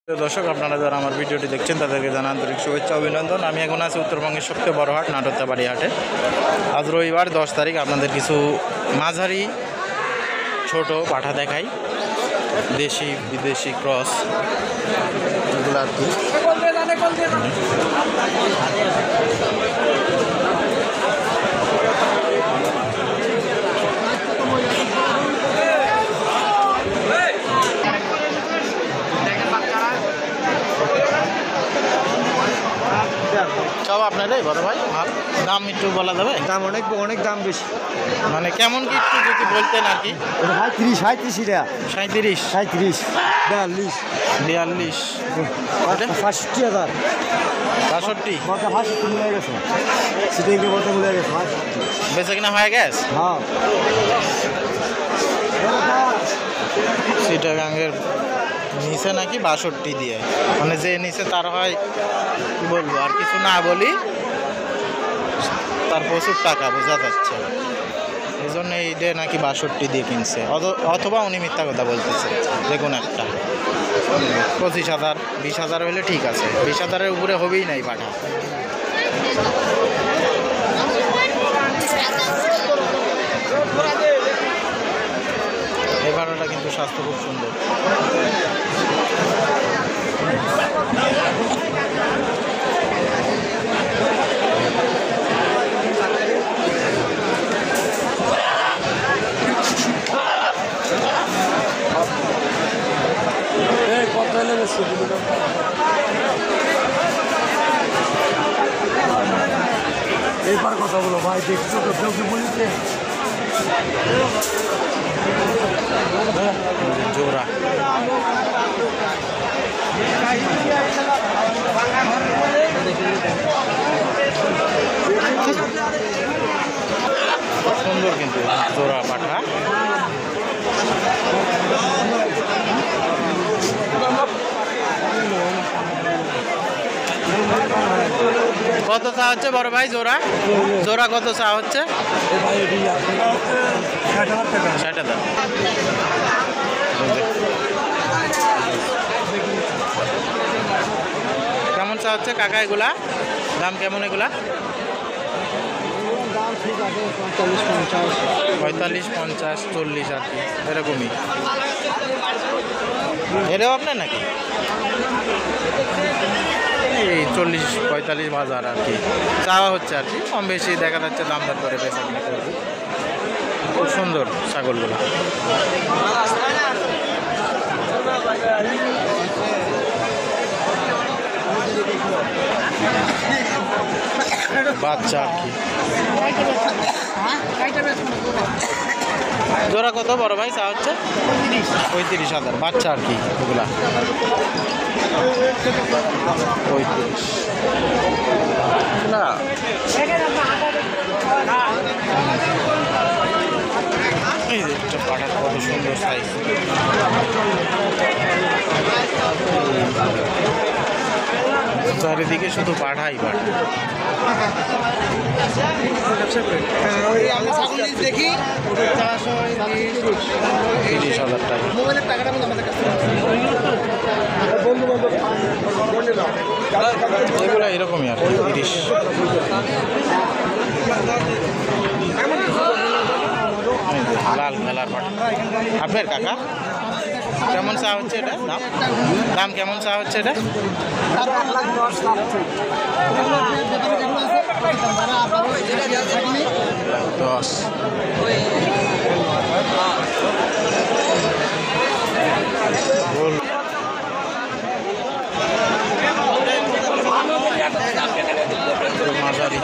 দর্শক আপনারা যারা আমার ভিডিওটি দেখছেন তাদেরকে জানা আন্তরিক শুভেচ্ছা অভিনন্দন। আমি এখন আছি উত্তরবঙ্গের সবচেয়ে বড় হাট নাটোরতাবাড়ি হাটে। আজ রবিবার 10 তারিখ। আপনাদের কিছু মাঝারি ছোট পাঠা দেখাই, দেশি বিদেশি ক্রস এগুলো আর কি। সব আপনারাই বড় ভাই, মাল দাম একটু বলা যাবে? দাম অনেক দাম বেশি, মানে কেমন কি একটু যদি বলতেন আর কি। 37 টাকা, 37, 42, 42, 65,000, 65, বলতে 65 মিলে গেছে, সিটিংকে বলতে মিলে গেছে। বেচা কিনা হয়ে গেছে? হ্যাঁ, চিটাগাঙ্গের নিচে নাকি 62 দিয়ে, মানে যে নিচে তার হয় কি বলবো, আর কিছু না বলি, তার প্রচুর টাকা বোঝা যাচ্ছে। এই জন্য এই ডে নাকি 62 দিয়ে কিনছে, অথবা উনি মিথ্যা কথা বলতেছে। যে কোনো একটা 25,000, 20,000 হলে ঠিক আছে, 20,000-এর উপরে হবেই নাই পাঠা। এই ভাড়াটা কিন্তু স্বাস্থ্য খুব সুন্দর। এইবার কথা বলো ভাই, দেখছো তো কেউ কি বলিছে? জোড়া সুন্দর কিন্তু জোড়া পাঠা। কত চা হচ্ছে বড় ভাই জোড়া? জোড়া কত চা হচ্ছে? 60,000। কেমন চা হচ্ছে কাকা এগুলা? দাম কেমন এগুলা? 45, 50, 40 আর কি, এরকমই। এটাও আপনার নাকি? এই 40, 45 বাজার আর কি চাওয়া হচ্ছে আর কি, কম বেশি দেখা যাচ্ছে দাম দর করে বেচা কিনা করবে। খুব সুন্দর ছাগলগুলো। বাচ্চা আর কি। জোড়া কত বড় ভাই চা হচ্ছে? 35,000, বাচ্চা আর কি এগুলা। 35 না, এই যে একটা পাঠার কত সুন্দর সাইজ। চারিদিকে শুধু পাঠাই পাঠা। 30,000 টাকা। এগুলো এরকমই আর 30। লাল কালার পাঠা আপনার কাকা। কেমন চা হচ্ছে এটা? দাম কেমন চা হচ্ছে এটা? 10। মাঝারি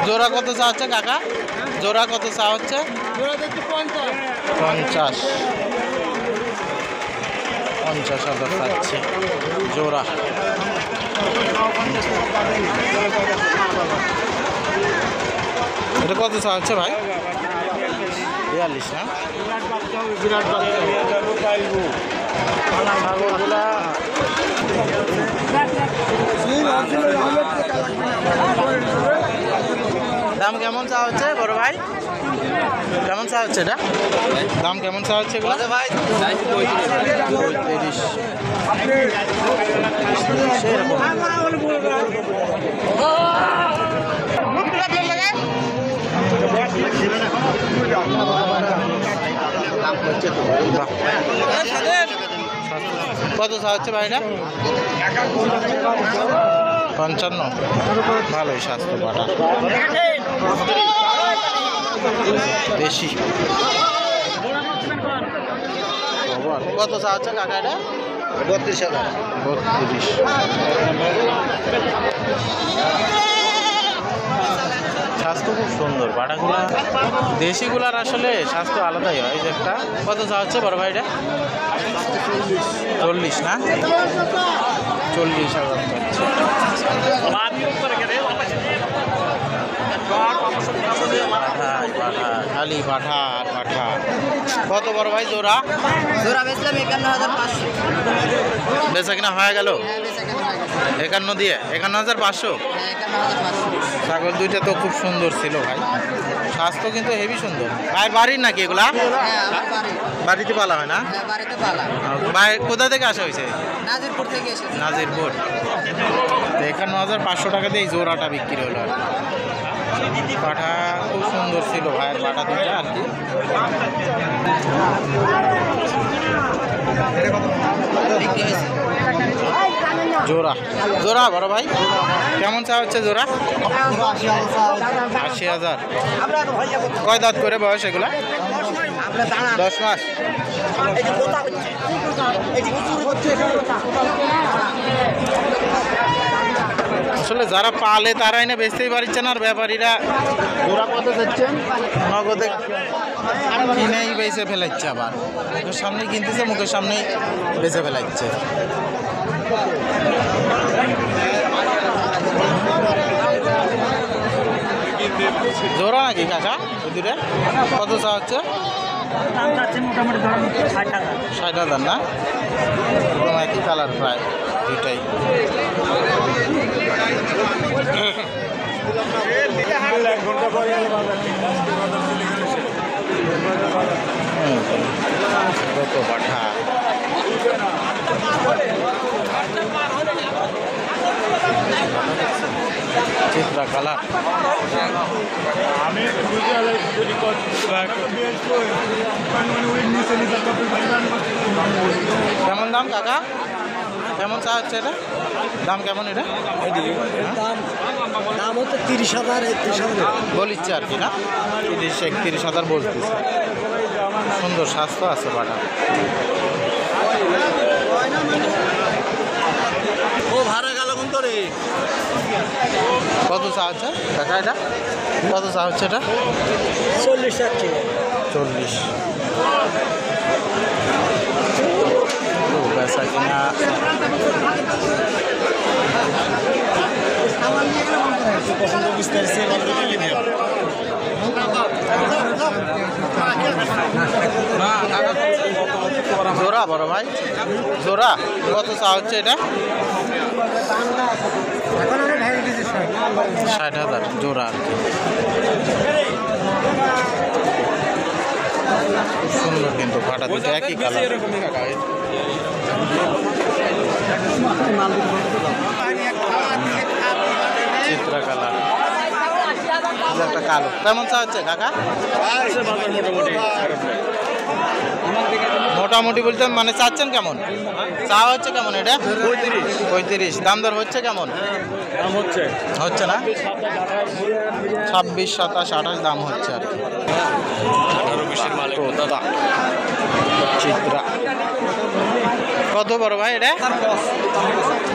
জোড়া কত চা হচ্ছে কাকা? জোড়া কত চা হচ্ছে? 50, 50,000 চাচ্ছে জোড়া। এটা কত চা হচ্ছে ভাই? 42 না? বিরাট বাচ্চা দাম কেমন চা হচ্ছে বড় ভাই? কেমন চা হচ্ছে এটা? দাম কেমন চা হচ্ছে এগুলো? 35 সেরকম। কত চা হচ্ছে ভাইটা? 55। ভালোই স্বাস্থ্য পাটা, বেশি। কত চা হচ্ছে কাকা এটা? 32,000। 32। স্বাস্থ্য খুব সুন্দর পাটাগুলা, দেশিগুলার আসলে স্বাস্থ্য আলাদাই হয়। এই যে একটা কত চা হচ্ছে বড় ভাইটা? 40 না? 40,000 খালি পাঠা আর পাঠা। কত বড় ভাই জোড়া? জোড়া বেচলাম 51,500। বেচা কিনা হয়ে গেল 51 দিয়ে? 51,500। ছাগল দুইটা তো খুব সুন্দর ছিল ভাই, স্বাস্থ্য কিন্তু হেভি সুন্দর। ভাই বাড়ির নাকি এগুলা? হ্যাঁ, আমার বাড়ি। বাড়িতে পালা হয় না? হ্যাঁ, বাড়িতে পালা। ভাই কোথা থেকে আসা হয়েছে? নাজিরপুর থেকে এসেছি। নাজিরপুর। 51,500 টাকা দিয়ে এই জোড়াটা বিক্রি হলো আর কি। পাঠা খুব সুন্দর ছিল ভাইয়ের পাঠা দুইটা আর কি। বিক্রি হয়েছে। জোড়া জোড়া বড় ভাই কেমন চা হচ্ছে জোড়া? 80,000। কয় দাঁত করে বয়স এগুলা? 10 মাস। আসলে যারা পালে তারাই না বেচতেই পারছে না, আর ব্যাপারীরা জোড়া কত যাচ্ছেন নগদে কিনেই বেচে ফেলাচ্ছে, আবার মুখের সামনেই কিনতেছে, মুখের সামনেই বেচে ফেলাচ্ছে। জোড়া নাকি কাকা দুটো? কত চা হচ্ছে? 60,000 না? একই কালার প্রায় দুইটাই। কত পাঠা, চিত্রা কালার। কেমন দাম কাকা? কেমন চা হচ্ছে এটা? দাম কেমন এটা? দাম হচ্ছে 30,000, 31,000 বলিচ্ছে আর কি না? 30-31,000 বলতেছে। সুন্দর স্বাস্থ্য আছে পাটা। ও ভাড়া গেল কোন তোরে? কত চা হচ্ছে কাকা এটা? কত চা হচ্ছে এটা? 40 টাকা। 40। বেচা কিনা জোড়া বড় ভাই জোড়া কত চা হচ্ছে এটা? 60,000 জোড়া আর কি। খুব সুন্দর কিন্তু ফাটা দুটো একই কালার। চিত্রা কালার একটা কালো। কেমন চা হচ্ছে কাকা? মোটামুটি বলতে মানে চাচ্ছেন কেমন? চা হচ্ছে কেমন এটা? 35। দাম দর হচ্ছে কেমন? হচ্ছে না? 26, 27, 28 দাম হচ্ছে আর কি। দাদা চিত্রা কত বড় ভাই এটা?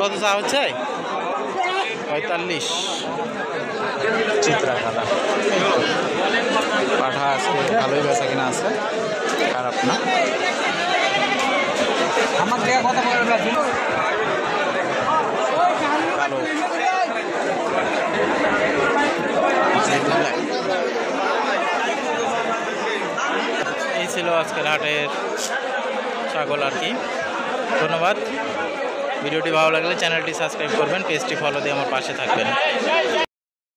কত চা হচ্ছে? 45। চিত্রা কালার পাঠা আছে, ভালোই বেচা কিনা আছে, খারাপ না। কালো এই ছিল আজকের হাটের ছাগল আর কি। ধন্যবাদ। ভিডিওটি ভালো লাগলে চ্যানেলটি সাবস্ক্রাইব করবেন, পেজটি ফলো দিয়ে আমার পাশে থাকবেন।